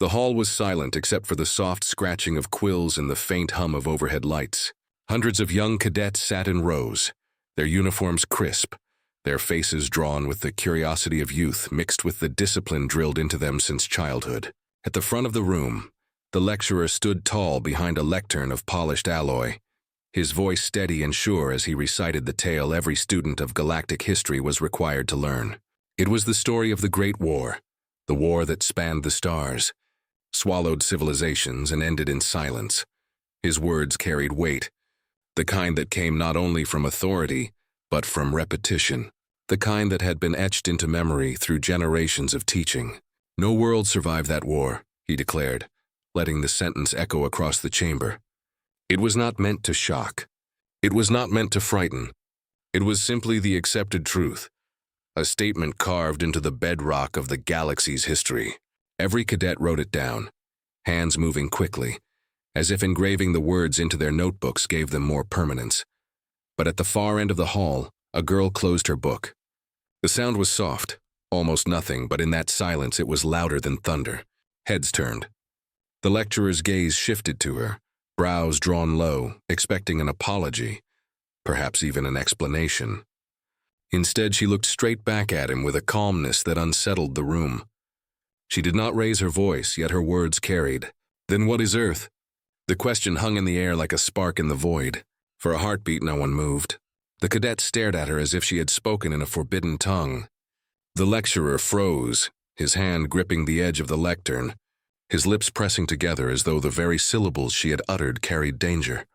The hall was silent except for the soft scratching of quills and the faint hum of overhead lights. Hundreds of young cadets sat in rows, their uniforms crisp, their faces drawn with the curiosity of youth mixed with the discipline drilled into them since childhood. At the front of the room, the lecturer stood tall behind a lectern of polished alloy, his voice steady and sure as he recited the tale every student of galactic history was required to learn. It was the story of the Great War, the war that spanned the stars, swallowed civilizations, and ended in silence. His words carried weight, the kind that came not only from authority, but from repetition, the kind that had been etched into memory through generations of teaching. "No world survived that war," he declared, letting the sentence echo across the chamber. It was not meant to shock. It was not meant to frighten. It was simply the accepted truth, a statement carved into the bedrock of the galaxy's history. Every cadet wrote it down, hands moving quickly, as if engraving the words into their notebooks gave them more permanence. But at the far end of the hall, a girl closed her book. The sound was soft, almost nothing, but in that silence it was louder than thunder. Heads turned. The lecturer's gaze shifted to her, brows drawn low, expecting an apology, perhaps even an explanation. Instead, she looked straight back at him with a calmness that unsettled the room. She did not raise her voice, yet her words carried. "Then what is Earth?" The question hung in the air like a spark in the void. For a heartbeat, no one moved. The cadet stared at her as if she had spoken in a forbidden tongue. The lecturer froze, his hand gripping the edge of the lectern, his lips pressing together as though the very syllables she had uttered carried danger.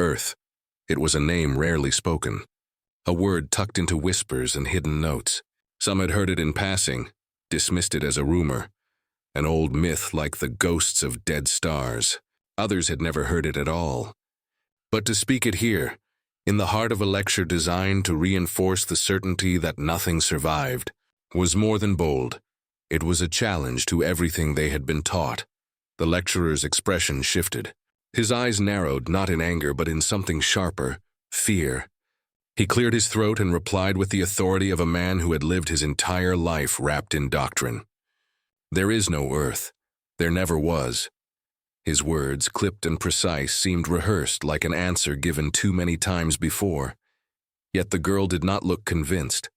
Earth. It was a name rarely spoken, a word tucked into whispers and hidden notes. Some had heard it in passing, dismissed it as a rumor, an old myth like the ghosts of dead stars. Others had never heard it at all. But to speak it here, in the heart of a lecture designed to reinforce the certainty that nothing survived, was more than bold. It was a challenge to everything they had been taught. The lecturer's expression shifted. His eyes narrowed, not in anger, but in something sharper, fear. He cleared his throat and replied with the authority of a man who had lived his entire life wrapped in doctrine. "There is no Earth. There never was." His words, clipped and precise, seemed rehearsed like an answer given too many times before. Yet the girl did not look convinced.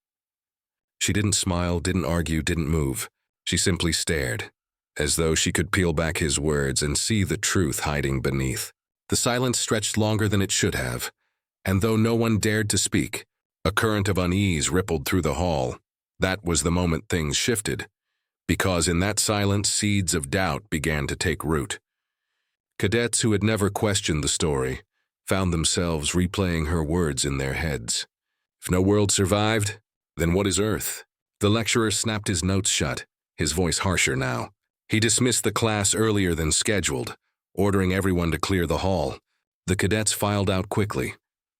She didn't smile, didn't argue, didn't move. She simply stared, as though she could peel back his words and see the truth hiding beneath. The silence stretched longer than it should have, and though no one dared to speak, a current of unease rippled through the hall. That was the moment things shifted, because in that silence seeds of doubt began to take root. Cadets who had never questioned the story found themselves replaying her words in their heads. If no world survived, then what is Earth? The lecturer snapped his notes shut, his voice harsher now. He dismissed the class earlier than scheduled, ordering everyone to clear the hall. The cadets filed out quickly,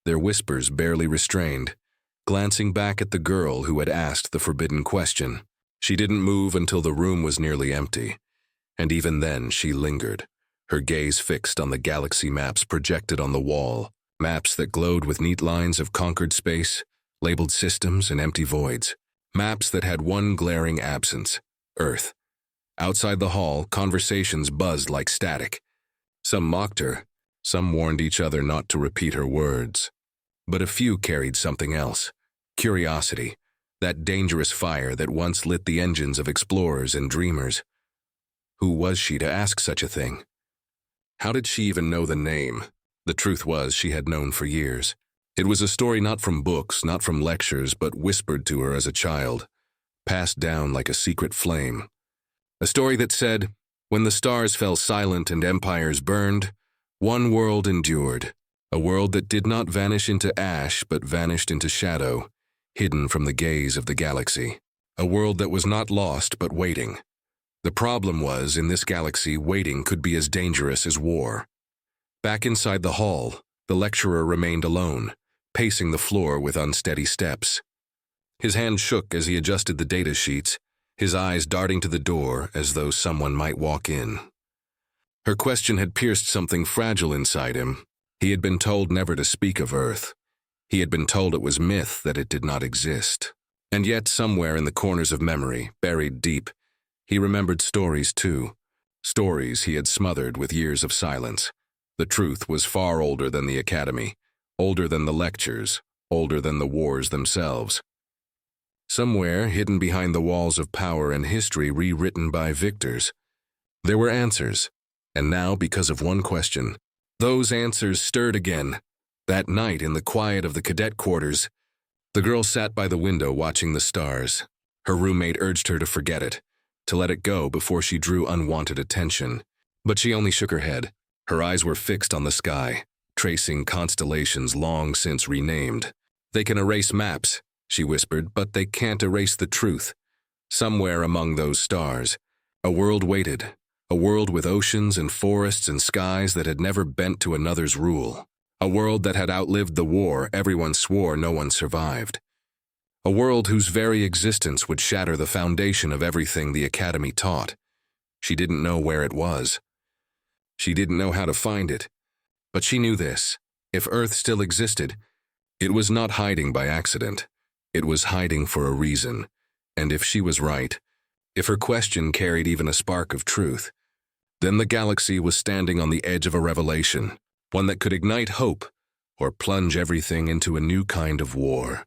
their whispers barely restrained, glancing back at the girl who had asked the forbidden question. She didn't move until the room was nearly empty, and even then she lingered, her gaze fixed on the galaxy maps projected on the wall, maps that glowed with neat lines of conquered space, labeled systems and empty voids, maps that had one glaring absence: Earth. Outside the hall, conversations buzzed like static. Some mocked her, some warned each other not to repeat her words. But a few carried something else: curiosity, that dangerous fire that once lit the engines of explorers and dreamers. Who was she to ask such a thing? How did she even know the name? The truth was, she had known for years. It was a story not from books, not from lectures, but whispered to her as a child, passed down like a secret flame. A story that said, when the stars fell silent and empires burned, one world endured, a world that did not vanish into ash but vanished into shadow, hidden from the gaze of the galaxy. A world that was not lost but waiting. The problem was, in this galaxy, waiting could be as dangerous as war. Back inside the hall, the lecturer remained alone, pacing the floor with unsteady steps. His hand shook as he adjusted the data sheets, his eyes darting to the door as though someone might walk in. Her question had pierced something fragile inside him. He had been told never to speak of Earth. He had been told it was myth, that it did not exist. And yet, somewhere in the corners of memory, buried deep, he remembered stories too. stories he had smothered with years of silence. The truth was far older than the academy, older than the lectures, older than the wars themselves. Somewhere, hidden behind the walls of power and history rewritten by victors, there were answers. And now, because of one question, those answers stirred again. That night, in the quiet of the cadet quarters, the girl sat by the window watching the stars. Her roommate urged her to forget it, to let it go before she drew unwanted attention. But she only shook her head. Her eyes were fixed on the sky, tracing constellations long since renamed. "They can erase maps," she whispered, "but they can't erase the truth. Somewhere among those stars, a world waited, a world with oceans and forests and skies that had never bent to another's rule. A world that had outlived the war everyone swore no one survived. A world whose very existence would shatter the foundation of everything the academy taught. She didn't know where it was. She didn't know how to find it. But she knew this: if Earth still existed, it was not hiding by accident. It was hiding for a reason. And if she was right, if her question carried even a spark of truth, then the galaxy was standing on the edge of a revelation, one that could ignite hope or plunge everything into a new kind of war.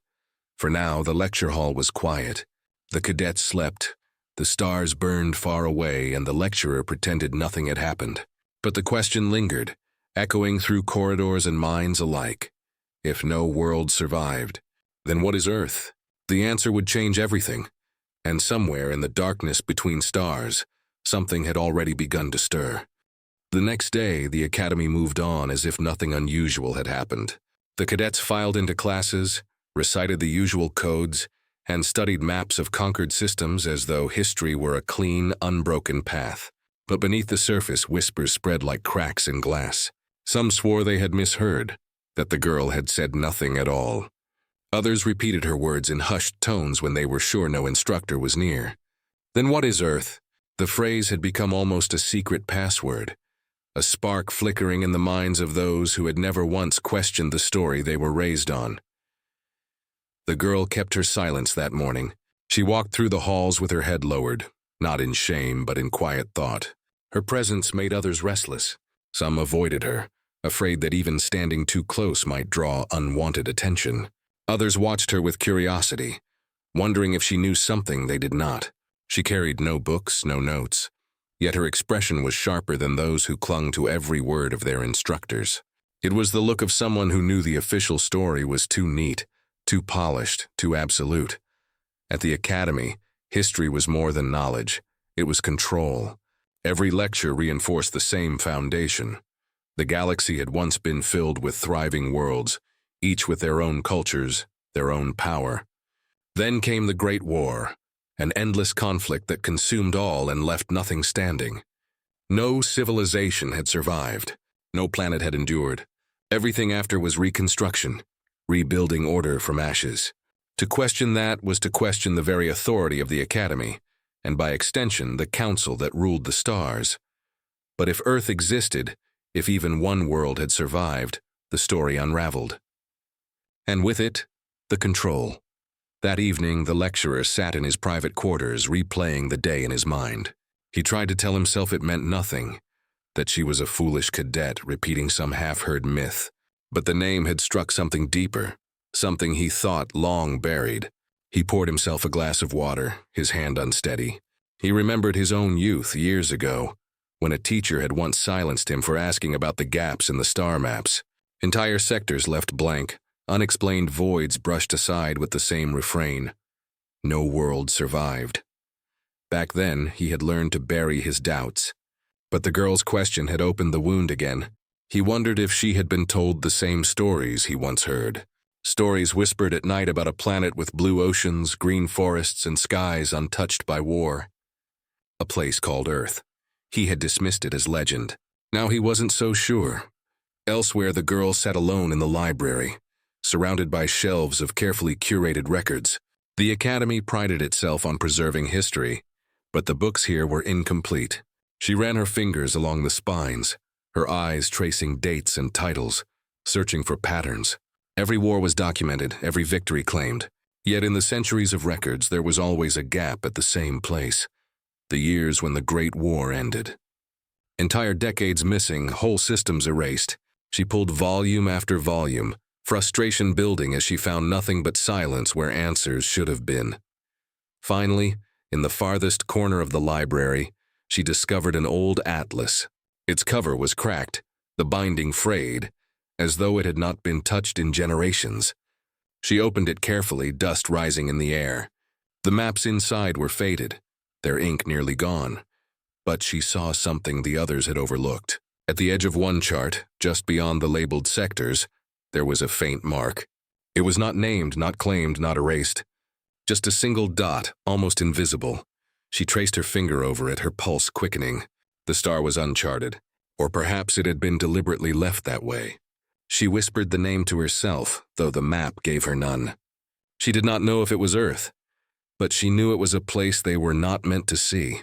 For now, the lecture hall was quiet. The cadets slept, the stars burned far away, and the lecturer pretended nothing had happened. But the question lingered, echoing through corridors and minds alike. If no world survived, then what is Earth? The answer would change everything. And somewhere in the darkness between stars, something had already begun to stir. The next day, the academy moved on as if nothing unusual had happened. The cadets filed into classes, recited the usual codes, and studied maps of conquered systems as though history were a clean, unbroken path. But beneath the surface, whispers spread like cracks in glass. Some swore they had misheard, that the girl had said nothing at all. Others repeated her words in hushed tones when they were sure no instructor was near. Then what is Earth? The phrase had become almost a secret password, a spark flickering in the minds of those who had never once questioned the story they were raised on. The girl kept her silence that morning. She walked through the halls with her head lowered, not in shame but in quiet thought. Her presence made others restless. Some avoided her, afraid that even standing too close might draw unwanted attention. Others watched her with curiosity, wondering if she knew something they did not. She carried no books, no notes, yet her expression was sharper than those who clung to every word of their instructors. It was the look of someone who knew the official story was too neat, too polished, too absolute. At the academy, history was more than knowledge. It was control. Every lecture reinforced the same foundation. The galaxy had once been filled with thriving worlds, each with their own cultures, their own power. Then came the Great War, an endless conflict that consumed all and left nothing standing. No civilization had survived. No planet had endured. Everything after was reconstruction, rebuilding order from ashes. To question that was to question the very authority of the academy, and by extension, the council that ruled the stars. But if Earth existed, if even one world had survived, the story unraveled. And with it, the control. That evening, the lecturer sat in his private quarters, replaying the day in his mind. He tried to tell himself it meant nothing, that she was a foolish cadet repeating some half-heard myth. But the name had struck something deeper, something he thought long buried. He poured himself a glass of water, his hand unsteady. He remembered his own youth years ago, when a teacher had once silenced him for asking about the gaps in the star maps. Entire sectors left blank, unexplained voids brushed aside with the same refrain. No world survived. Back then, he had learned to bury his doubts. But the girl's question had opened the wound again. He wondered if she had been told the same stories he once heard. Stories whispered at night about a planet with blue oceans, green forests, and skies untouched by war. A place called Earth. He had dismissed it as legend. Now he wasn't so sure. Elsewhere, the girl sat alone in the library, surrounded by shelves of carefully curated records. The academy prided itself on preserving history, but the books here were incomplete. She ran her fingers along the spines, her eyes tracing dates and titles, searching for patterns. Every war was documented, every victory claimed. Yet in the centuries of records, there was always a gap at the same place. The years when the Great War ended. Entire decades missing, whole systems erased. She pulled volume after volume, frustration building as she found nothing but silence where answers should have been. Finally, in the farthest corner of the library, she discovered an old atlas. Its cover was cracked, the binding frayed, as though it had not been touched in generations. She opened it carefully, dust rising in the air. The maps inside were faded, their ink nearly gone. But she saw something the others had overlooked. At the edge of one chart, just beyond the labeled sectors, there was a faint mark. It was not named, not claimed, not erased. Just a single dot, almost invisible. She traced her finger over it, her pulse quickening. The star was uncharted, or perhaps it had been deliberately left that way. She whispered the name to herself, though the map gave her none. She did not know if it was Earth, but she knew it was a place they were not meant to see.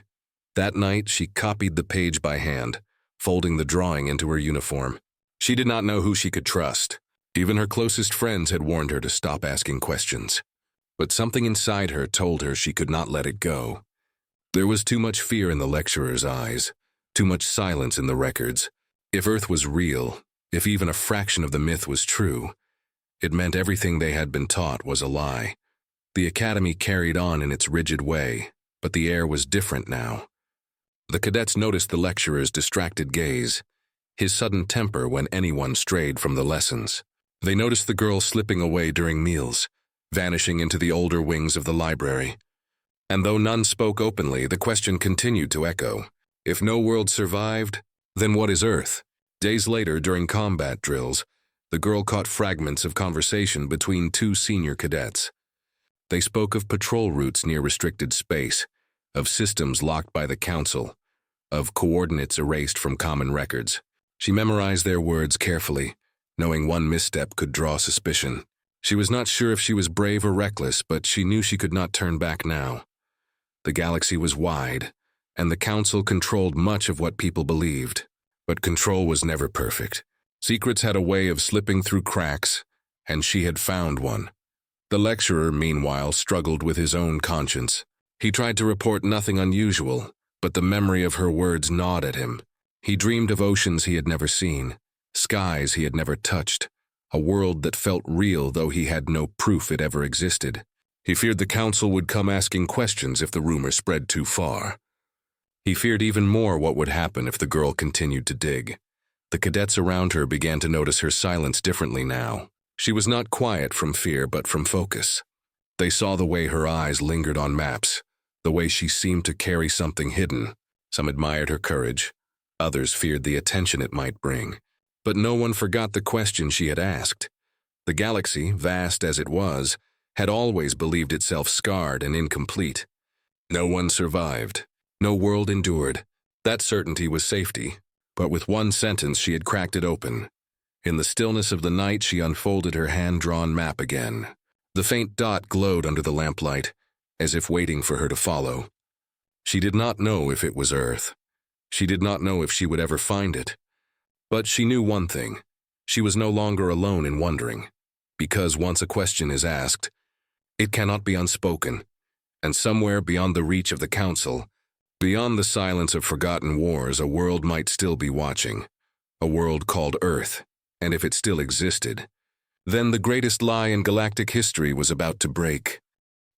That night, she copied the page by hand, folding the drawing into her uniform. She did not know who she could trust. Even her closest friends had warned her to stop asking questions. But something inside her told her she could not let it go. There was too much fear in the lecturer's eyes, too much silence in the records. If Earth was real, if even a fraction of the myth was true, it meant everything they had been taught was a lie. The academy carried on in its rigid way, but the air was different now. The cadets noticed the lecturer's distracted gaze, his sudden temper when anyone strayed from the lessons. They noticed the girl slipping away during meals, vanishing into the older wings of the library. And though none spoke openly, the question continued to echo. If no world survived, then what is Earth? Days later, during combat drills, the girl caught fragments of conversation between two senior cadets. They spoke of patrol routes near restricted space, of systems locked by the Council, of coordinates erased from common records. She memorized their words carefully, knowing one misstep could draw suspicion. She was not sure if she was brave or reckless, but she knew she could not turn back now. The galaxy was wide, and the Council controlled much of what people believed. But control was never perfect. Secrets had a way of slipping through cracks, and she had found one. The lecturer, meanwhile, struggled with his own conscience. He tried to report nothing unusual, but the memory of her words gnawed at him. He dreamed of oceans he had never seen, skies he had never touched, a world that felt real though he had no proof it ever existed. He feared the Council would come asking questions if the rumor spread too far. He feared even more what would happen if the girl continued to dig. The cadets around her began to notice her silence differently now. She was not quiet from fear, but from focus. They saw the way her eyes lingered on maps, the way she seemed to carry something hidden. Some admired her courage, others feared the attention it might bring. But no one forgot the question she had asked. The galaxy, vast as it was, had always believed itself scarred and incomplete. No one survived. No world endured. That certainty was safety, but with one sentence she had cracked it open. In the stillness of the night she unfolded her hand-drawn map again. The faint dot glowed under the lamplight, as if waiting for her to follow. She did not know if it was Earth. She did not know if she would ever find it. But she knew one thing. She was no longer alone in wondering. Because once a question is asked, it cannot be unspoken. And somewhere beyond the reach of the Council, beyond the silence of forgotten wars, a world might still be watching. A world called Earth. And if it still existed, then the greatest lie in galactic history was about to break.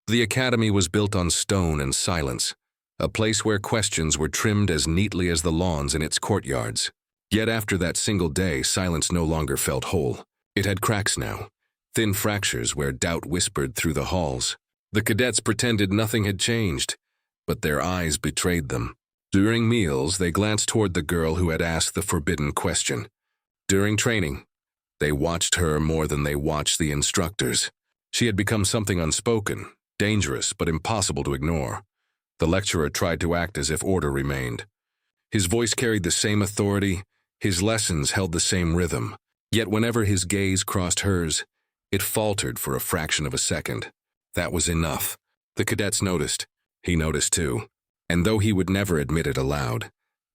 The Academy was built on stone and silence, a place where questions were trimmed as neatly as the lawns in its courtyards. Yet after that single day, silence no longer felt whole. It had cracks now, thin fractures where doubt whispered through the halls. The cadets pretended nothing had changed, but their eyes betrayed them. During meals, they glanced toward the girl who had asked the forbidden question. During training, they watched her more than they watched the instructors. She had become something unspoken, dangerous but impossible to ignore. The lecturer tried to act as if order remained. His voice carried the same authority, his lessons held the same rhythm. Yet whenever his gaze crossed hers, it faltered for a fraction of a second. That was enough. The cadets noticed. He noticed too. And though he would never admit it aloud,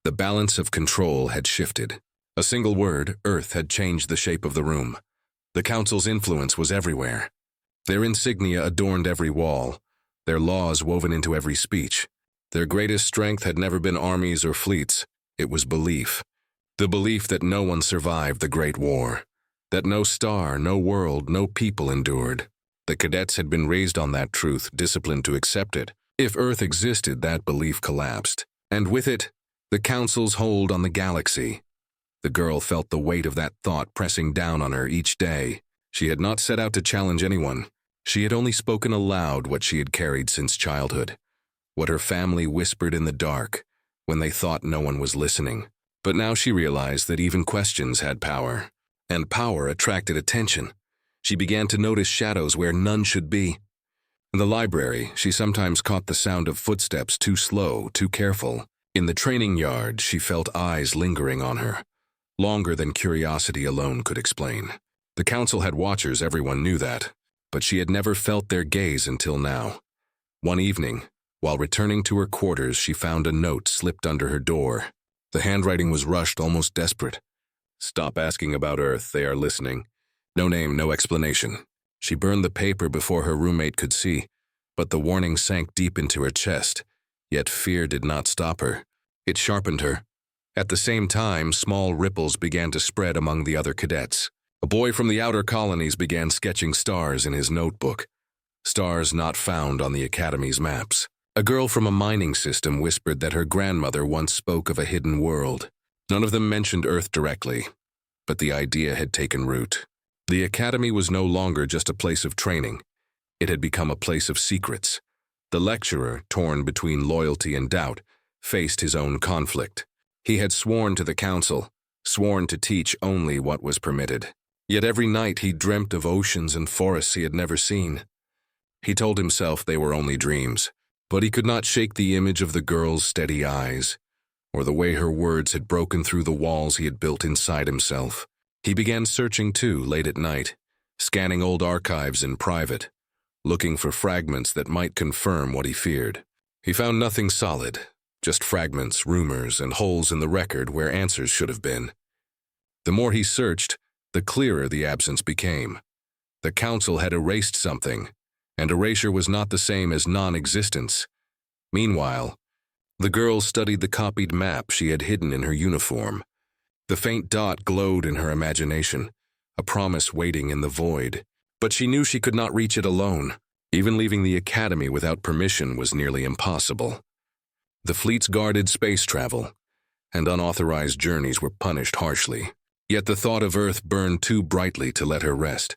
the balance of control had shifted. A single word, Earth, had changed the shape of the room. The Council's influence was everywhere. Their insignia adorned every wall, their laws woven into every speech. Their greatest strength had never been armies or fleets. It was belief. The belief that no one survived the Great War. That no star, no world, no people endured. The cadets had been raised on that truth, disciplined to accept it. If Earth existed, that belief collapsed. And with it, the Council's hold on the galaxy. The girl felt the weight of that thought pressing down on her each day. She had not set out to challenge anyone. She had only spoken aloud what she had carried since childhood. What her family whispered in the dark, when they thought no one was listening. But now she realized that even questions had power. And power attracted attention. She began to notice shadows where none should be. In the library, she sometimes caught the sound of footsteps too slow, too careful. In the training yard, she felt eyes lingering on her, longer than curiosity alone could explain. The Council had watchers, everyone knew that, but she had never felt their gaze until now. One evening, while returning to her quarters, she found a note slipped under her door. The handwriting was rushed, almost desperate. "Stop asking about Earth, they are listening. No name, no explanation." She burned the paper before her roommate could see, but the warning sank deep into her chest. Yet fear did not stop her. It sharpened her. At the same time, small ripples began to spread among the other cadets. A boy from the outer colonies began sketching stars in his notebook. Stars not found on the Academy's maps. A girl from a mining system whispered that her grandmother once spoke of a hidden world. None of them mentioned Earth directly, but the idea had taken root. The Academy was no longer just a place of training. It had become a place of secrets. The lecturer, torn between loyalty and doubt, faced his own conflict. He had sworn to the Council, sworn to teach only what was permitted. Yet every night he dreamt of oceans and forests he had never seen. He told himself they were only dreams, but he could not shake the image of the girl's steady eyes, or the way her words had broken through the walls he had built inside himself. He began searching too, late at night, scanning old archives in private, looking for fragments that might confirm what he feared. He found nothing solid, just fragments, rumors, and holes in the record where answers should have been. The more he searched, the clearer the absence became. The Council had erased something, and erasure was not the same as non-existence. Meanwhile, the girl studied the copied map she had hidden in her uniform. The faint dot glowed in her imagination, a promise waiting in the void. But she knew she could not reach it alone. Even leaving the Academy without permission was nearly impossible. The fleets guarded space travel, and unauthorized journeys were punished harshly. Yet the thought of Earth burned too brightly to let her rest.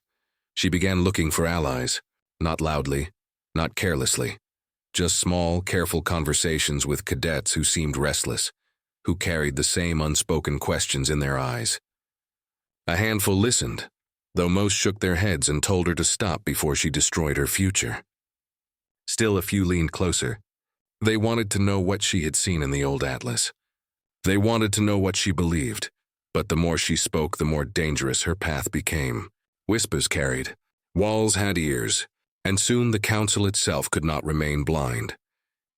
She began looking for allies, not loudly, not carelessly. Just small, careful conversations with cadets who seemed restless, who carried the same unspoken questions in their eyes. A handful listened, though most shook their heads and told her to stop before she destroyed her future. Still, a few leaned closer. They wanted to know what she had seen in the old atlas. They wanted to know what she believed, but the more she spoke, the more dangerous her path became. Whispers carried. Walls had ears, and soon the Council itself could not remain blind.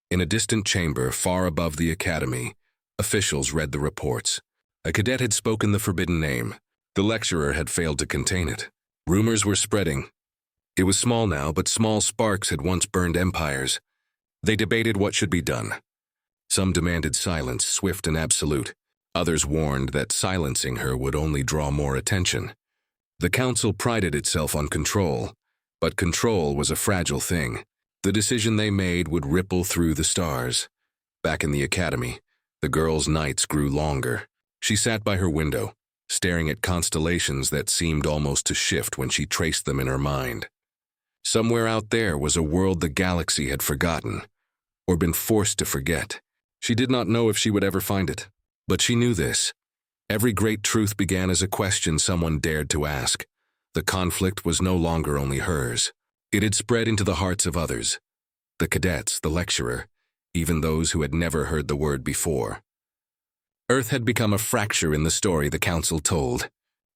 In a distant chamber far above the Academy, officials read the reports. A cadet had spoken the forbidden name. The lecturer had failed to contain it. Rumors were spreading. It was small now, but small sparks had once burned empires. They debated what should be done. Some demanded silence, swift and absolute. Others warned that silencing her would only draw more attention. The Council prided itself on control, but control was a fragile thing. The decision they made would ripple through the stars. Back in the Academy, the girl's nights grew longer. She sat by her window, staring at constellations that seemed almost to shift when she traced them in her mind. Somewhere out there was a world the galaxy had forgotten, or been forced to forget. She did not know if she would ever find it, but she knew this. Every great truth began as a question someone dared to ask. The conflict was no longer only hers. It had spread into the hearts of others. The cadets, the lecturer, even those who had never heard the word before. Earth had become a fracture in the story the Council told.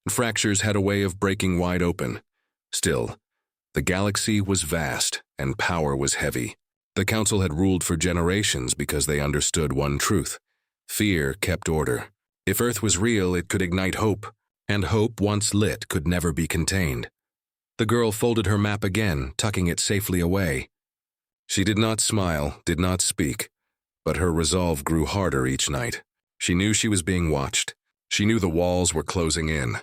Fractures had a way of breaking wide open. Still, the galaxy was vast and power was heavy. The Council had ruled for generations because they understood one truth. Fear kept order. If Earth was real, it could ignite hope, and hope, once lit, could never be contained. The girl folded her map again, tucking it safely away. She did not smile, did not speak, but her resolve grew harder each night. She knew she was being watched. She knew the walls were closing in.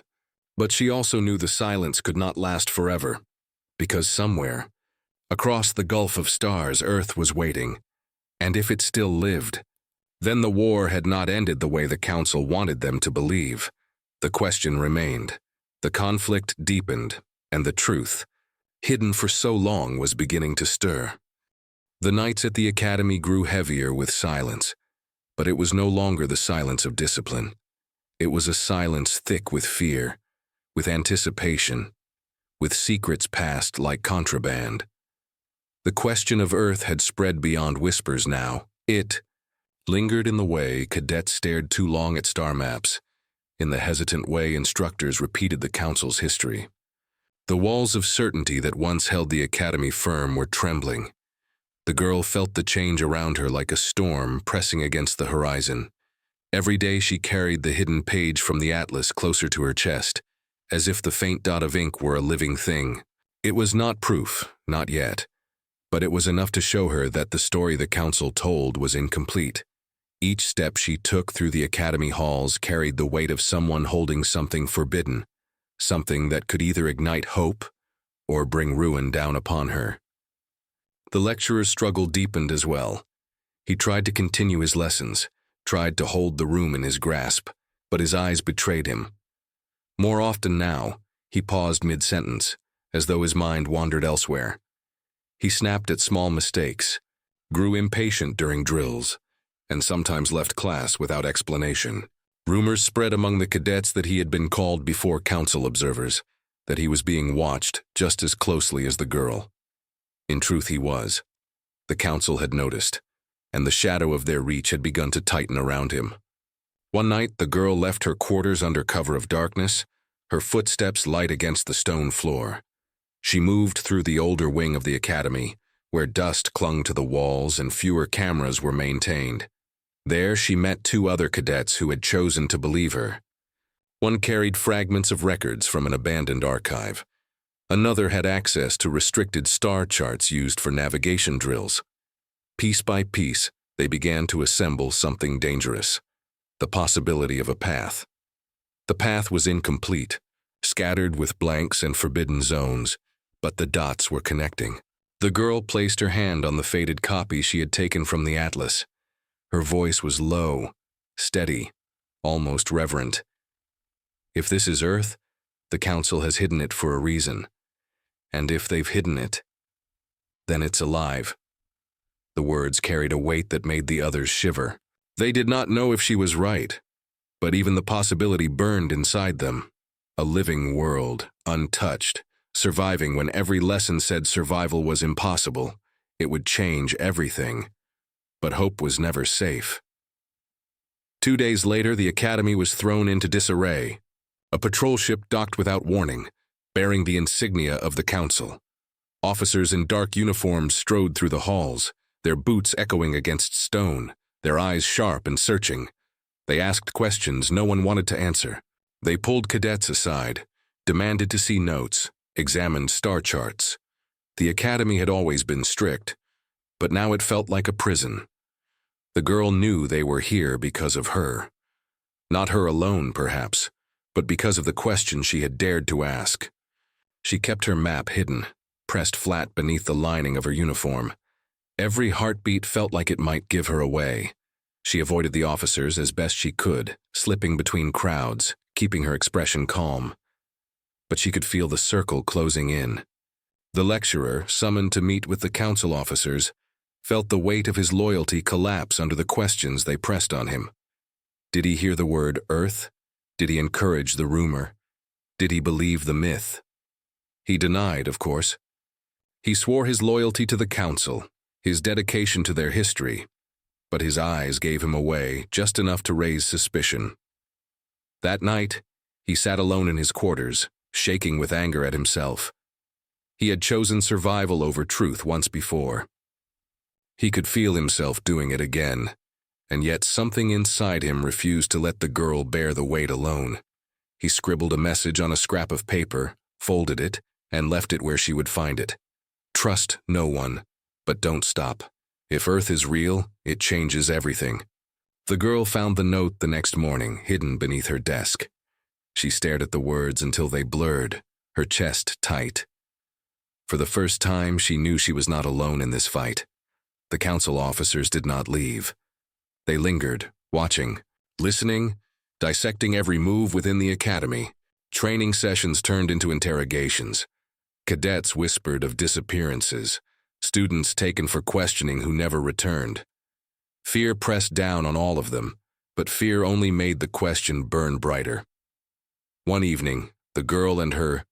But she also knew the silence could not last forever, because somewhere, across the gulf of stars, Earth was waiting. And if it still lived, then the war had not ended the way the Council wanted them to believe. The question remained. The conflict deepened, and the truth, hidden for so long, was beginning to stir. The nights at the academy grew heavier with silence, but it was no longer the silence of discipline. It was a silence thick with fear, with anticipation, with secrets passed like contraband. The question of Earth had spread beyond whispers now. It lingered in the way cadets stared too long at star maps, in the hesitant way instructors repeated the Council's history. The walls of certainty that once held the academy firm were trembling. The girl felt the change around her like a storm pressing against the horizon. Every day she carried the hidden page from the atlas closer to her chest, as if the faint dot of ink were a living thing. It was not proof, not yet, but it was enough to show her that the story the Council told was incomplete. Each step she took through the academy halls carried the weight of someone holding something forbidden, something that could either ignite hope or bring ruin down upon her. The lecturer's struggle deepened as well. He tried to continue his lessons, tried to hold the room in his grasp, but his eyes betrayed him. More often now, he paused mid-sentence, as though his mind wandered elsewhere. He snapped at small mistakes, grew impatient during drills, and sometimes left class without explanation. Rumors spread among the cadets that he had been called before Council observers, that he was being watched just as closely as the girl. In truth, he was. The Council had noticed, and the shadow of their reach had begun to tighten around him. One night, the girl left her quarters under cover of darkness, her footsteps light against the stone floor. She moved through the older wing of the academy, where dust clung to the walls and fewer cameras were maintained. There she met two other cadets who had chosen to believe her. One carried fragments of records from an abandoned archive. Another had access to restricted star charts used for navigation drills. Piece by piece, they began to assemble something dangerous. The possibility of a path. The path was incomplete, scattered with blanks and forbidden zones, but the dots were connecting. The girl placed her hand on the faded copy she had taken from the atlas. Her voice was low, steady, almost reverent. If this is Earth, the Council has hidden it for a reason. And if they've hidden it, then it's alive. The words carried a weight that made the others shiver. They did not know if she was right, but even the possibility burned inside them. A living world, untouched, surviving when every lesson said survival was impossible. It would change everything. But hope was never safe. 2 days later, the academy was thrown into disarray. A patrol ship docked without warning, bearing the insignia of the Council. Officers in dark uniforms strode through the halls, their boots echoing against stone, their eyes sharp and searching. They asked questions no one wanted to answer. They pulled cadets aside, demanded to see notes, examined star charts. The academy had always been strict, but now it felt like a prison. The girl knew they were here because of her. Not her alone, perhaps, but because of the question she had dared to ask. She kept her map hidden, pressed flat beneath the lining of her uniform. Every heartbeat felt like it might give her away. She avoided the officers as best she could, slipping between crowds, keeping her expression calm. But she could feel the circle closing in. The lecturer, summoned to meet with the Council officers, felt the weight of his loyalty collapse under the questions they pressed on him. Did he hear the word Earth? Did he encourage the rumor? Did he believe the myth? He denied, of course. He swore his loyalty to the Council, his dedication to their history, but his eyes gave him away just enough to raise suspicion. That night, he sat alone in his quarters, shaking with anger at himself. He had chosen survival over truth once before. He could feel himself doing it again, and yet something inside him refused to let the girl bear the weight alone. He scribbled a message on a scrap of paper, folded it, and left it where she would find it. Trust no one, but don't stop. If Earth is real, it changes everything. The girl found the note the next morning, hidden beneath her desk. She stared at the words until they blurred, her chest tight. For the first time, she knew she was not alone in this fight. The council officers did not leave. They lingered, watching, listening, dissecting every move within the academy. Training sessions turned into interrogations. Cadets whispered of disappearances, students taken for questioning who never returned. Fear pressed down on all of them, but fear only made the question burn brighter. One evening, the girl and her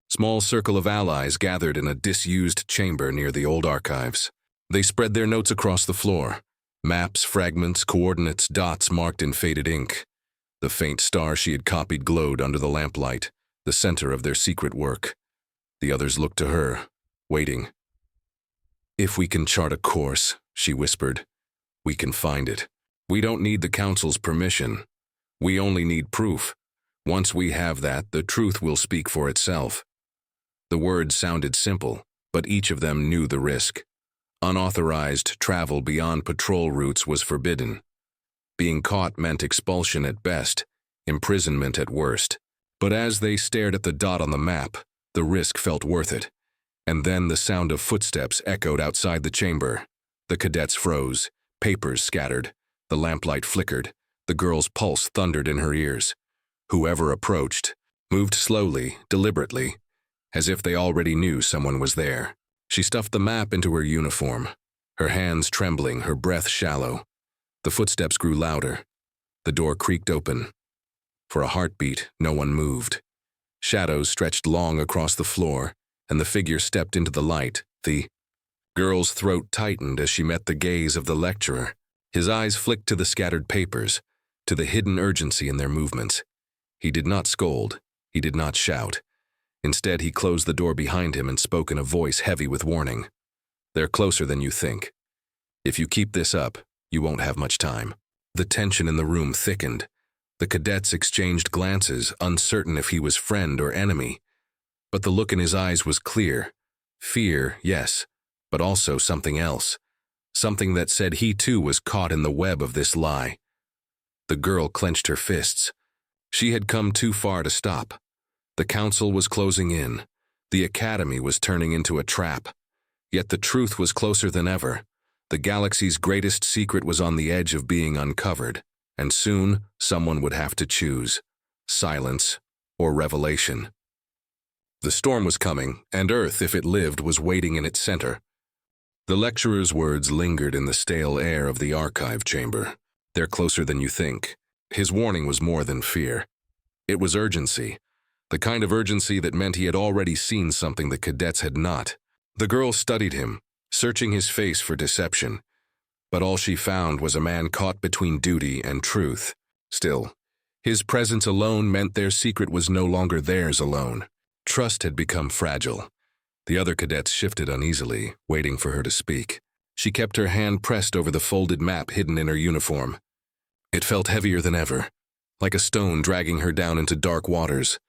small circle of allies gathered in a disused chamber near the old archives. They spread their notes across the floor. Maps, fragments, coordinates, dots marked in faded ink. The faint star she had copied glowed under the lamplight, the center of their secret work. The others looked to her, waiting. "If we can chart a course," she whispered, "we can find it. We don't need the council's permission. We only need proof. Once we have that, the truth will speak for itself." The words sounded simple, but each of them knew the risk. Unauthorized travel beyond patrol routes was forbidden. Being caught meant expulsion at best, imprisonment at worst. But as they stared at the dot on the map, the risk felt worth it. And then the sound of footsteps echoed outside the chamber. The cadets froze, papers scattered, the lamplight flickered, the girl's pulse thundered in her ears. Whoever approached moved slowly, deliberately, as if they already knew someone was there. She stuffed the map into her uniform, her hands trembling, her breath shallow. The footsteps grew louder. The door creaked open. For a heartbeat, no one moved. Shadows stretched long across the floor, and the figure stepped into the light. The girl's throat tightened as she met the gaze of the lecturer. His eyes flicked to the scattered papers, to the hidden urgency in their movements. He did not scold. He did not shout. Instead, he closed the door behind him and spoke in a voice heavy with warning. "They're closer than you think. If you keep this up, you won't have much time." The tension in the room thickened. The cadets exchanged glances, uncertain if he was friend or enemy. But the look in his eyes was clear. Fear, yes, but also something else. Something that said he too was caught in the web of this lie. The girl clenched her fists. She had come too far to stop. The council was closing in. The academy was turning into a trap. Yet the truth was closer than ever. The galaxy's greatest secret was on the edge of being uncovered, and soon someone would have to choose silence or revelation. The storm was coming, and Earth, if it lived, was waiting in its center. The lecturer's words lingered in the stale air of the archive chamber. "They're closer than you think." His warning was more than fear. It was urgency, the kind of urgency that meant he had already seen something the cadets had not. The girl studied him, searching his face for deception. But all she found was a man caught between duty and truth. Still, his presence alone meant their secret was no longer theirs alone. Trust had become fragile. The other cadets shifted uneasily, waiting for her to speak. She kept her hand pressed over the folded map hidden in her uniform. It felt heavier than ever, like a stone dragging her down into dark waters.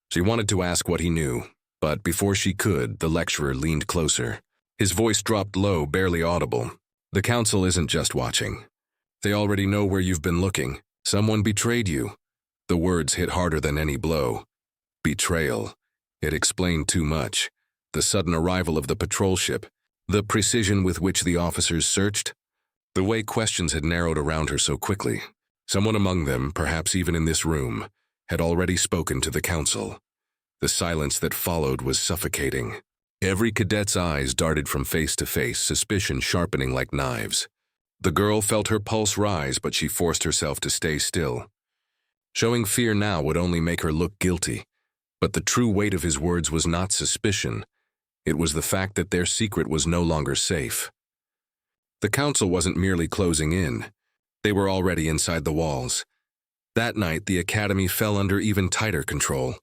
She wanted to ask what he knew, but before she could, the lecturer leaned closer. His voice dropped low, barely audible. "The council isn't just watching. They already know where you've been looking. Someone betrayed you." The words hit harder than any blow. Betrayal. It explained too much. The sudden arrival of the patrol ship, the precision with which the officers searched, the way questions had narrowed around her so quickly. Someone among them, perhaps even in this room, had already spoken to the council. The silence that followed was suffocating. Every cadet's eyes darted from face to face, suspicion sharpening like knives. The girl felt her pulse rise, but she forced herself to stay still. Showing fear now would only make her look guilty. But the true weight of his words was not suspicion. It was the fact that their secret was no longer safe. The council wasn't merely closing in. They were already inside the walls. That night, the academy fell under even tighter control.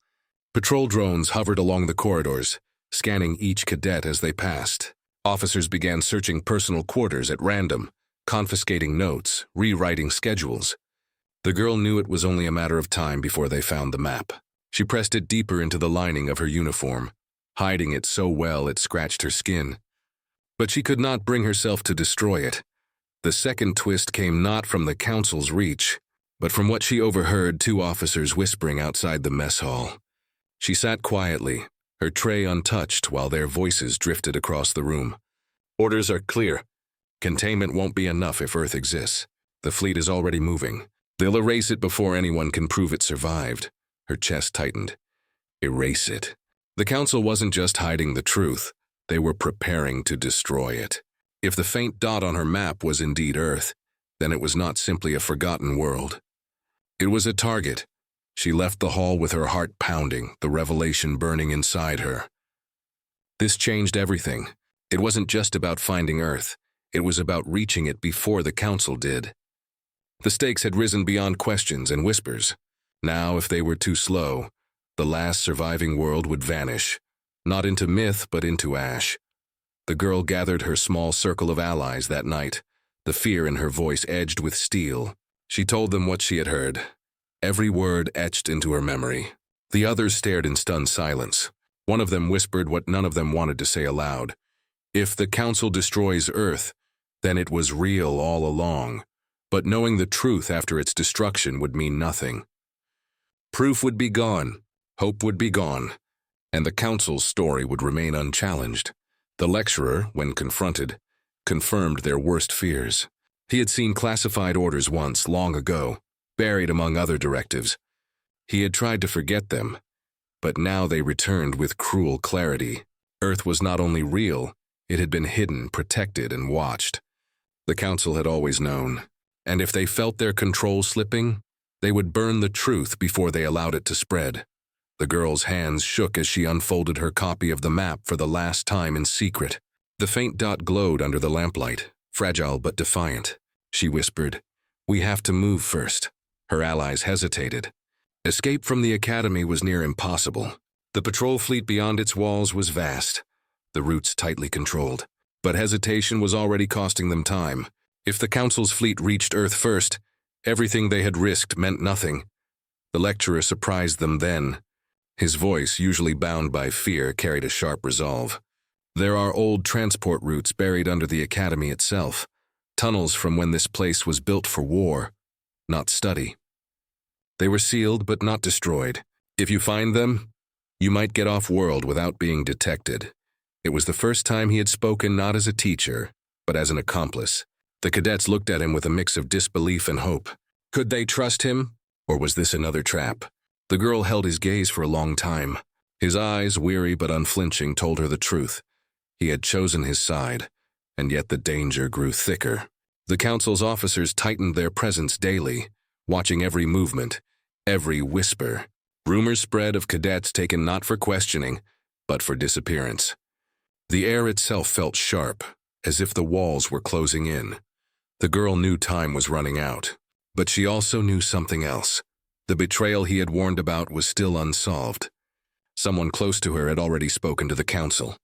Patrol drones hovered along the corridors, scanning each cadet as they passed. Officers began searching personal quarters at random, confiscating notes, rewriting schedules. The girl knew it was only a matter of time before they found the map. She pressed it deeper into the lining of her uniform, hiding it so well it scratched her skin. But she could not bring herself to destroy it. The second twist came not from the council's reach, but from what she overheard two officers whispering outside the mess hall. She sat quietly, her tray untouched while their voices drifted across the room. Orders are clear. Containment won't be enough if Earth exists. The fleet is already moving. They'll erase it before anyone can prove it survived. Her chest tightened. Erase it. The council wasn't just hiding the truth. They were preparing to destroy it. If the faint dot on her map was indeed Earth, then it was not simply a forgotten world. It was a target. She left the hall with her heart pounding, the revelation burning inside her. This changed everything. It wasn't just about finding Earth. It was about reaching it before the council did. The stakes had risen beyond questions and whispers. Now, if they were too slow, the last surviving world would vanish, not into myth but into ash. The girl gathered her small circle of allies that night, the fear in her voice edged with steel. She told them what she had heard, every word etched into her memory. The others stared in stunned silence. One of them whispered what none of them wanted to say aloud. If the council destroys Earth, then it was real all along. But knowing the truth after its destruction would mean nothing. Proof would be gone, hope would be gone, and the council's story would remain unchallenged. The lecturer, when confronted, confirmed their worst fears. He had seen classified orders once, long ago, buried among other directives. He had tried to forget them, but now they returned with cruel clarity. Earth was not only real, it had been hidden, protected, and watched. The council had always known, and if they felt their control slipping, they would burn the truth before they allowed it to spread. The girl's hands shook as she unfolded her copy of the map for the last time in secret. The faint dot glowed under the lamplight, fragile but defiant. She whispered, "We have to move first." Her allies hesitated. Escape from the academy was near impossible. The patrol fleet beyond its walls was vast, the routes tightly controlled. But hesitation was already costing them time. If the council's fleet reached Earth first, everything they had risked meant nothing. The lecturer surprised them then. His voice, usually bound by fear, carried a sharp resolve. There are old transport routes buried under the academy itself, tunnels from when this place was built for war, not study. They were sealed but not destroyed. If you find them, you might get off-world without being detected. It was the first time he had spoken not as a teacher, but as an accomplice. The cadets looked at him with a mix of disbelief and hope. Could they trust him, or was this another trap? The girl held his gaze for a long time. His eyes, weary but unflinching, told her the truth. He had chosen his side, and yet the danger grew thicker. The council's officers tightened their presence daily, watching every movement, every whisper. Rumors spread of cadets taken not for questioning, but for disappearance. The air itself felt sharp, as if the walls were closing in. The girl knew time was running out, but she also knew something else. The betrayal he had warned about was still unsolved. Someone close to her had already spoken to the council.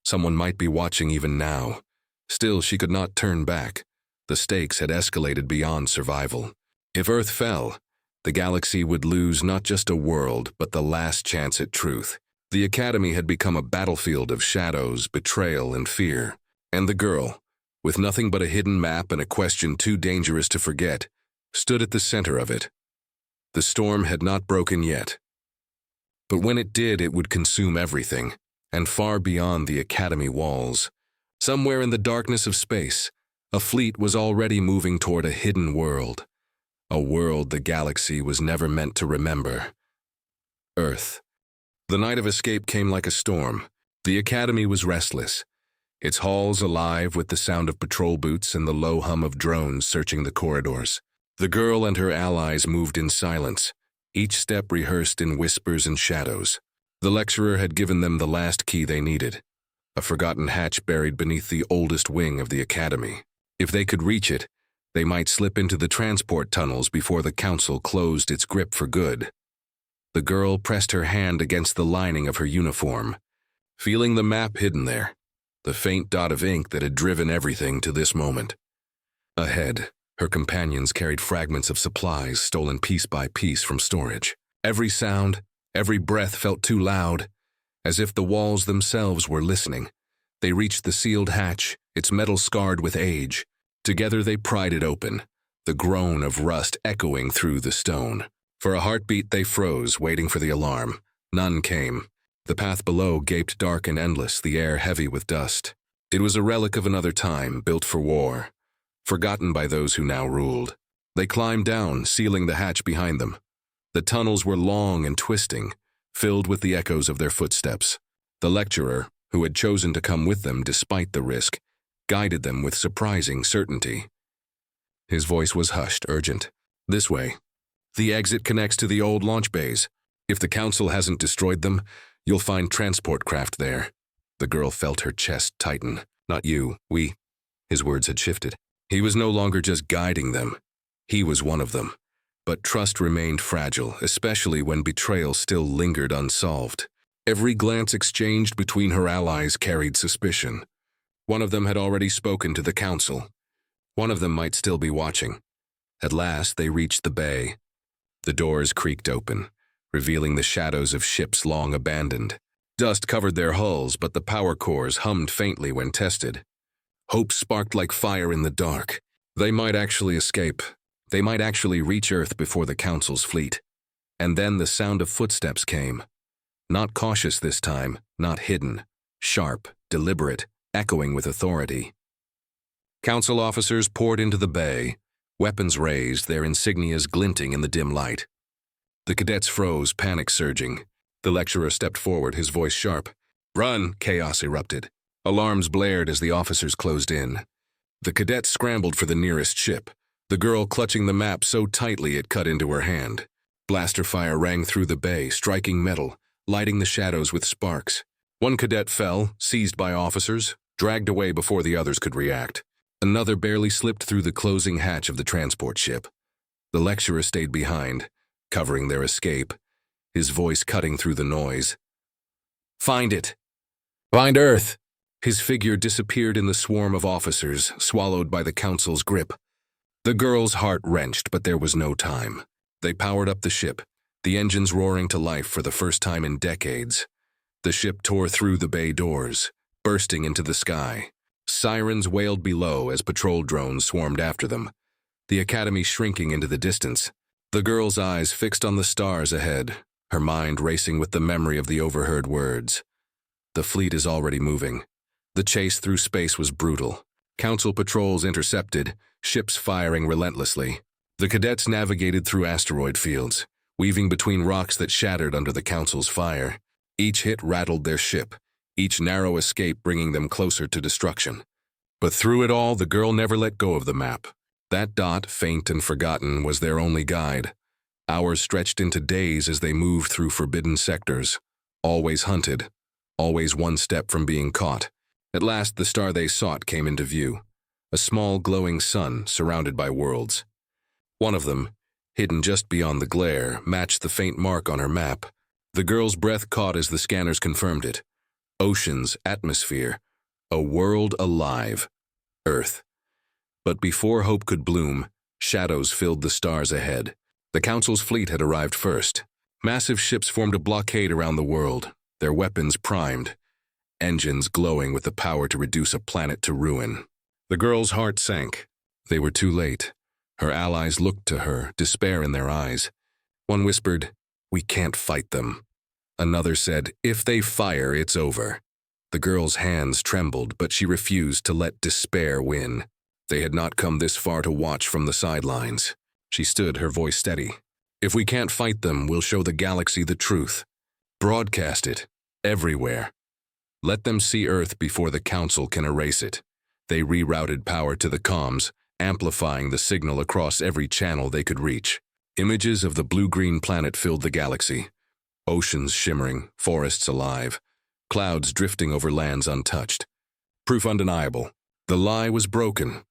Someone might be watching even now. Still, she could not turn back. The stakes had escalated beyond survival. If Earth fell, the galaxy would lose not just a world, but the last chance at truth. The academy had become a battlefield of shadows, betrayal, and fear. And the girl, with nothing but a hidden map and a question too dangerous to forget, stood at the center of it. The storm had not broken yet. But when it did, it would consume everything, and far beyond the academy walls. Somewhere in the darkness of space, a fleet was already moving toward a hidden world. A world the galaxy was never meant to remember. Earth. The night of escape came like a storm. The academy was restless, its halls alive with the sound of patrol boots and the low hum of drones searching the corridors. The girl and her allies moved in silence, each step rehearsed in whispers and shadows. The lecturer had given them the last key they needed, a forgotten hatch buried beneath the oldest wing of the academy. If they could reach it, they might slip into the transport tunnels before the council closed its grip for good. The girl pressed her hand against the lining of her uniform, feeling the map hidden there, the faint dot of ink that had driven everything to this moment. Ahead, her companions carried fragments of supplies stolen piece by piece from storage. Every sound, every breath felt too loud, as if the walls themselves were listening. They reached the sealed hatch, its metal scarred with age. Together they pried it open, the groan of rust echoing through the stone. For a heartbeat they froze, waiting for the alarm. None came. The path below gaped dark and endless, the air heavy with dust. It was a relic of another time, built for war, forgotten by those who now ruled. They climbed down, sealing the hatch behind them. The tunnels were long and twisting, filled with the echoes of their footsteps. The lecturer, who had chosen to come with them despite the risk, guided them with surprising certainty. His voice was hushed, urgent. "This way. The exit connects to the old launch bays. If the council hasn't destroyed them, you'll find transport craft there." The girl felt her chest tighten. "Not you, we." His words had shifted. He was no longer just guiding them. He was one of them. But trust remained fragile, especially when betrayal still lingered unsolved. Every glance exchanged between her allies carried suspicion. One of them had already spoken to the council. One of them might still be watching. At last, they reached the bay. The doors creaked open, revealing the shadows of ships long abandoned. Dust covered their hulls, but the power cores hummed faintly when tested. Hope sparked like fire in the dark. They might actually escape. They might actually reach Earth before the council's fleet. And then the sound of footsteps came. Not cautious this time, not hidden. Sharp, deliberate, echoing with authority. Council officers poured into the bay, weapons raised, their insignias glinting in the dim light. The cadets froze, panic surging. The lecturer stepped forward, his voice sharp. "Run!" Chaos erupted. Alarms blared as the officers closed in. The cadets scrambled for the nearest ship, the girl clutching the map so tightly it cut into her hand. Blaster fire rang through the bay, striking metal, lighting the shadows with sparks. One cadet fell, seized by officers, dragged away before the others could react. Another barely slipped through the closing hatch of the transport ship. The lecturer stayed behind, covering their escape, his voice cutting through the noise. "Find it! Find Earth!" His figure disappeared in the swarm of officers, swallowed by the council's grip. The girl's heart wrenched, but there was no time. They powered up the ship, the engines roaring to life for the first time in decades. The ship tore through the bay doors, bursting into the sky. Sirens wailed below as patrol drones swarmed after them, the academy shrinking into the distance. The girl's eyes fixed on the stars ahead, her mind racing with the memory of the overheard words. The fleet is already moving. The chase through space was brutal. Council patrols intercepted, ships firing relentlessly. The cadets navigated through asteroid fields, weaving between rocks that shattered under the council's fire. Each hit rattled their ship, each narrow escape bringing them closer to destruction. But through it all, the girl never let go of the map. That dot, faint and forgotten, was their only guide. Hours stretched into days as they moved through forbidden sectors, always hunted, always one step from being caught. At last, the star they sought came into view, a small glowing sun surrounded by worlds. One of them, hidden just beyond the glare, matched the faint mark on her map. The girl's breath caught as the scanners confirmed it. Oceans, atmosphere, a world alive, Earth. But before hope could bloom, shadows filled the stars ahead. The Council's fleet had arrived first. Massive ships formed a blockade around the world, their weapons primed, engines glowing with the power to reduce a planet to ruin. The girl's heart sank. They were too late. Her allies looked to her, despair in their eyes. One whispered, "We can't fight them." Another said, "If they fire, it's over." The girl's hands trembled, but she refused to let despair win. They had not come this far to watch from the sidelines. She stood, her voice steady. "If we can't fight them, we'll show the galaxy the truth. Broadcast it, everywhere. Let them see Earth before the Council can erase it." They rerouted power to the comms, amplifying the signal across every channel they could reach. Images of the blue-green planet filled the galaxy. Oceans shimmering, forests alive, clouds drifting over lands untouched. Proof undeniable. The lie was broken.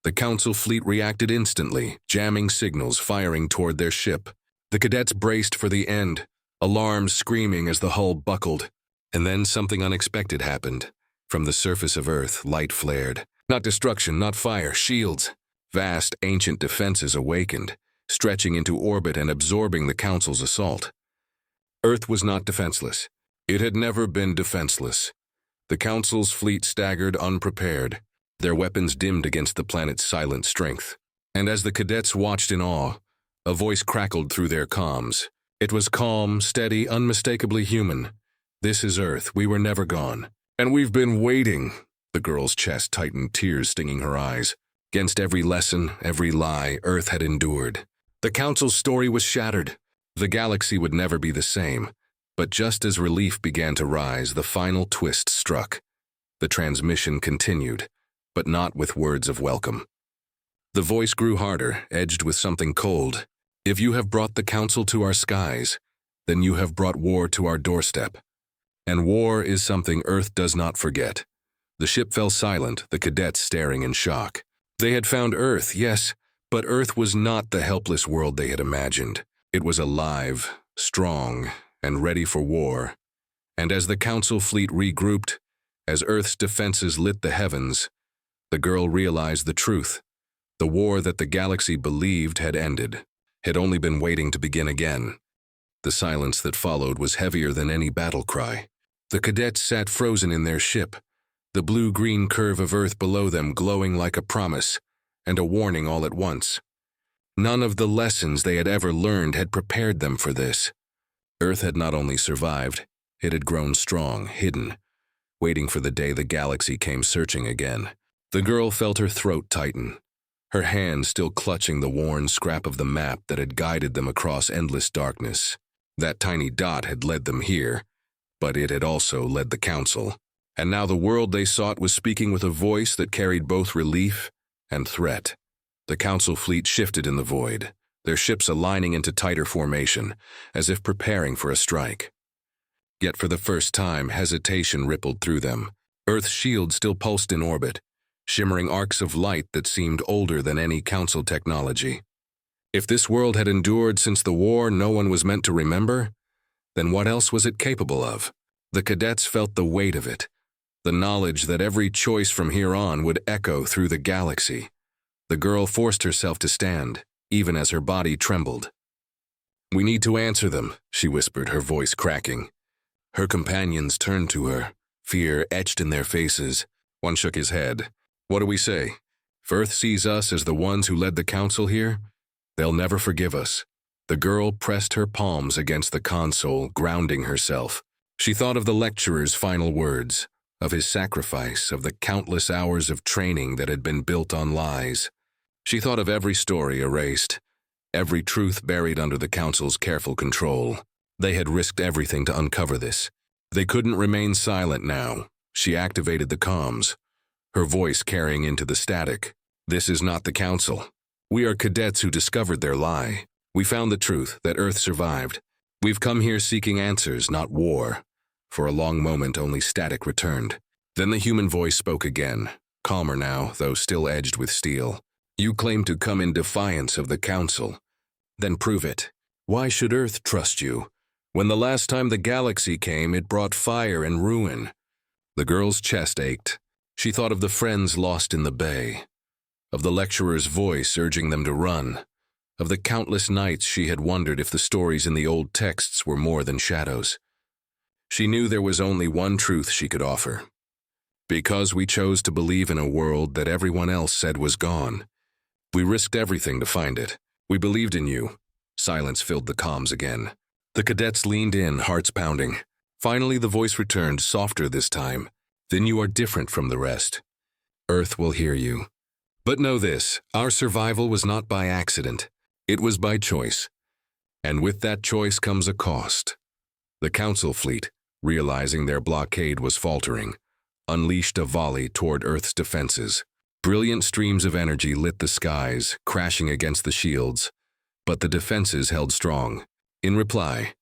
The Council fleet reacted instantly, jamming signals, firing toward their ship. The cadets braced for the end, alarms screaming as the hull buckled. And then something unexpected happened. From the surface of Earth, light flared. Not destruction, not fire, shields. Vast, ancient defenses awakened, stretching into orbit and absorbing the Council's assault. Earth was not defenseless. It had never been defenseless. The Council's fleet staggered unprepared. their weapons dimmed against the planet's silent strength. And as the cadets watched in awe, a voice crackled through their comms. It was calm, steady, unmistakably human. "This is Earth. We were never gone. And we've been waiting." The girl's chest tightened, tears stinging her eyes. Against every lesson, every lie, Earth had endured. The Council's story was shattered. The galaxy would never be the same. But just as relief began to rise, the final twist struck. The transmission continued, but not with words of welcome. The voice grew harder, edged with something cold. "If you have brought the Council to our skies, then you have brought war to our doorstep. And war is something Earth does not forget." The ship fell silent, the cadets staring in shock. They had found Earth, yes, but Earth was not the helpless world they had imagined. It was alive, strong, and ready for war. And as the Council fleet regrouped, as Earth's defenses lit the heavens, the girl realized the truth. The war that the galaxy believed had ended, had only been waiting to begin again. The silence that followed was heavier than any battle cry. The cadets sat frozen in their ship, the blue-green curve of Earth below them glowing like a promise and a warning all at once. None of the lessons they had ever learned had prepared them for this. Earth had not only survived, it had grown strong, hidden, waiting for the day the galaxy came searching again. The girl felt her throat tighten, her hand still clutching the worn scrap of the map that had guided them across endless darkness. That tiny dot had led them here, but it had also led the Council. And now the world they sought was speaking with a voice that carried both relief and threat. The Council fleet shifted in the void, their ships aligning into tighter formation, as if preparing for a strike. Yet for the first time, hesitation rippled through them. Earth's shield still pulsed in orbit, shimmering arcs of light that seemed older than any Council technology. If this world had endured since the war no one was meant to remember, then what else was it capable of? The cadets felt the weight of it, the knowledge that every choice from here on would echo through the galaxy. The girl forced herself to stand, even as her body trembled. "We need to answer them," she whispered, her voice cracking. Her companions turned to her, fear etched in their faces. One shook his head. "What do we say? If Earth sees us as the ones who led the Council here, they'll never forgive us." The girl pressed her palms against the console, grounding herself. She thought of the lecturer's final words, of his sacrifice, of the countless hours of training that had been built on lies. She thought of every story erased, every truth buried under the Council's careful control. They had risked everything to uncover this. They couldn't remain silent now. She activated the comms, her voice carrying into the static. "This is not the Council. We are cadets who discovered their lie. We found the truth, that Earth survived. We've come here seeking answers, not war." For a long moment, only static returned. Then the human voice spoke again, calmer now, though still edged with steel. "You claim to come in defiance of the Council. Then prove it. Why should Earth trust you? When the last time the galaxy came, it brought fire and ruin." The girl's chest ached. She thought of the friends lost in the bay, of the lecturer's voice urging them to run, of the countless nights she had wondered if the stories in the old texts were more than shadows. She knew there was only one truth she could offer. Because we chose to believe in a world that everyone else said was gone. We risked everything to find it. We believed in you. Silence filled the comms again. The cadets leaned in, hearts pounding. Finally, the voice returned, softer this time. "Then you are different from the rest. Earth will hear you. But know this, our survival was not by accident. It was by choice. And with that choice comes a cost." The Council fleet, realizing their blockade was faltering, unleashed a volley toward Earth's defenses. Brilliant streams of energy lit the skies, crashing against the shields, but the defenses held strong. In reply,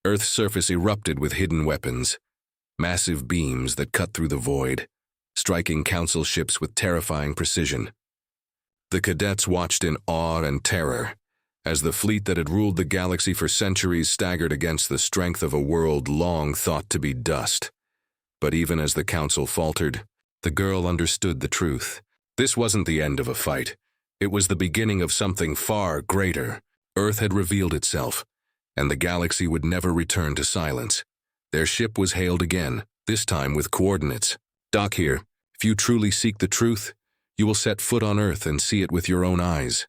Earth's surface erupted with hidden weapons, massive beams that cut through the void, striking Council ships with terrifying precision. The cadets watched in awe and terror, as the fleet that had ruled the galaxy for centuries staggered against the strength of a world long thought to be dust. But even as the Council faltered, the girl understood the truth. This wasn't the end of a fight. It was the beginning of something far greater. Earth had revealed itself, and the galaxy would never return to silence. Their ship was hailed again, this time with coordinates. "Dock here. If you truly seek the truth, You will set foot on Earth and see it with your own eyes."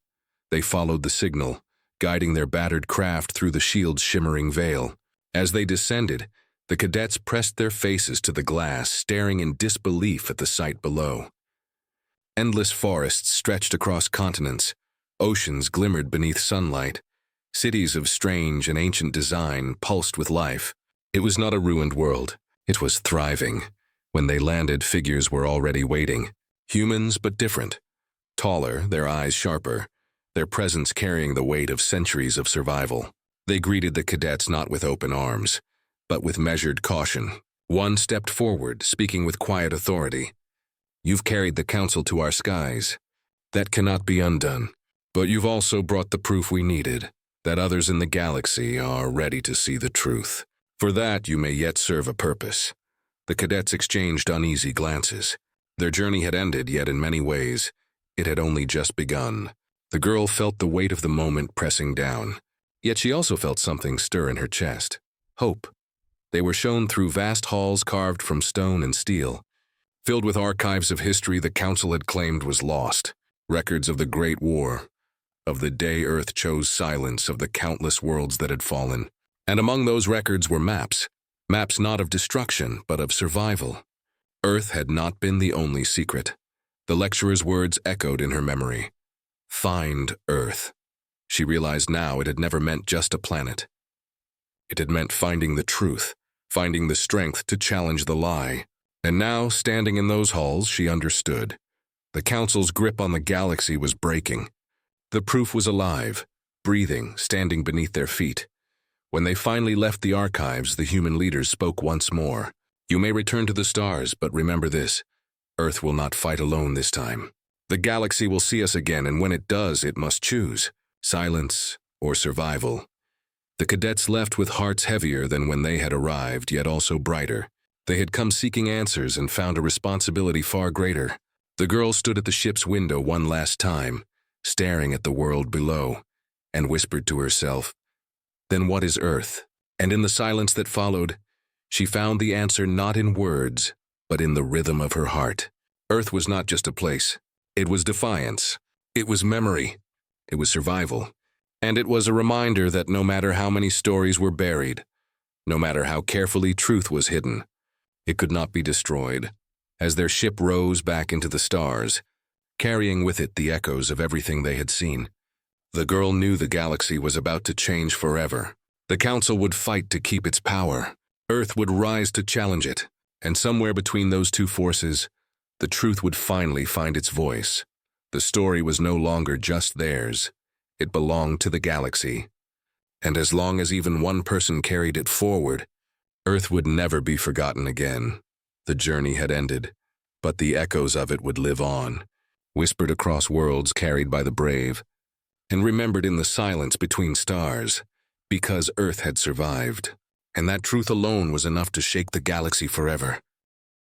They followed the signal, guiding their battered craft through the shield's shimmering veil. As they descended, the cadets pressed their faces to the glass, staring in disbelief at the sight below. Endless forests stretched across continents, oceans glimmered beneath sunlight, cities of strange and ancient design pulsed with life. It was not a ruined world, it was thriving. When they landed, figures were already waiting. Humans, but different. Taller, their eyes sharper, their presence carrying the weight of centuries of survival. They greeted the cadets not with open arms, but with measured caution. One stepped forward, speaking with quiet authority. "You've carried the Council to our skies. That cannot be undone. But you've also brought the proof we needed, that others in the galaxy are ready to see the truth. For that, you may yet serve a purpose." The cadets exchanged uneasy glances. Their journey had ended, yet in many ways, it had only just begun. The girl felt the weight of the moment pressing down, yet she also felt something stir in her chest. Hope. They were shown through vast halls carved from stone and steel, filled with archives of history the Council had claimed was lost, records of the Great War, of the day Earth chose silence, of the countless worlds that had fallen. And among those records were maps not of destruction, but of survival. Earth had not been the only secret. The lecturer's words echoed in her memory. Find Earth. She realized now it had never meant just a planet. It had meant finding the truth, finding the strength to challenge the lie. And now, standing in those halls, she understood. The Council's grip on the galaxy was breaking. The proof was alive, breathing, standing beneath their feet. When they finally left the archives, the human leaders spoke once more. "You may return to the stars, but remember this. Earth will not fight alone this time. The galaxy will see us again, and when it does, it must choose silence or survival." The cadets left with hearts heavier than when they had arrived, yet also brighter. They had come seeking answers and found a responsibility far greater. The girl stood at the ship's window one last time, staring at the world below, and whispered to herself, "Then what is Earth?" And in the silence that followed, she found the answer not in words, but in the rhythm of her heart. Earth was not just a place. It was defiance. It was memory. It was survival. And it was a reminder that no matter how many stories were buried, no matter how carefully truth was hidden, it could not be destroyed. As their ship rose back into the stars, carrying with it the echoes of everything they had seen, the girl knew the galaxy was about to change forever. The Council would fight to keep its power. Earth would rise to challenge it. And somewhere between those two forces, the truth would finally find its voice. The story was no longer just theirs. It belonged to the galaxy. And as long as even one person carried it forward, Earth would never be forgotten again. The journey had ended, but the echoes of it would live on, whispered across worlds carried by the brave, and remembered in the silence between stars, because Earth had survived. And that truth alone was enough to shake the galaxy forever.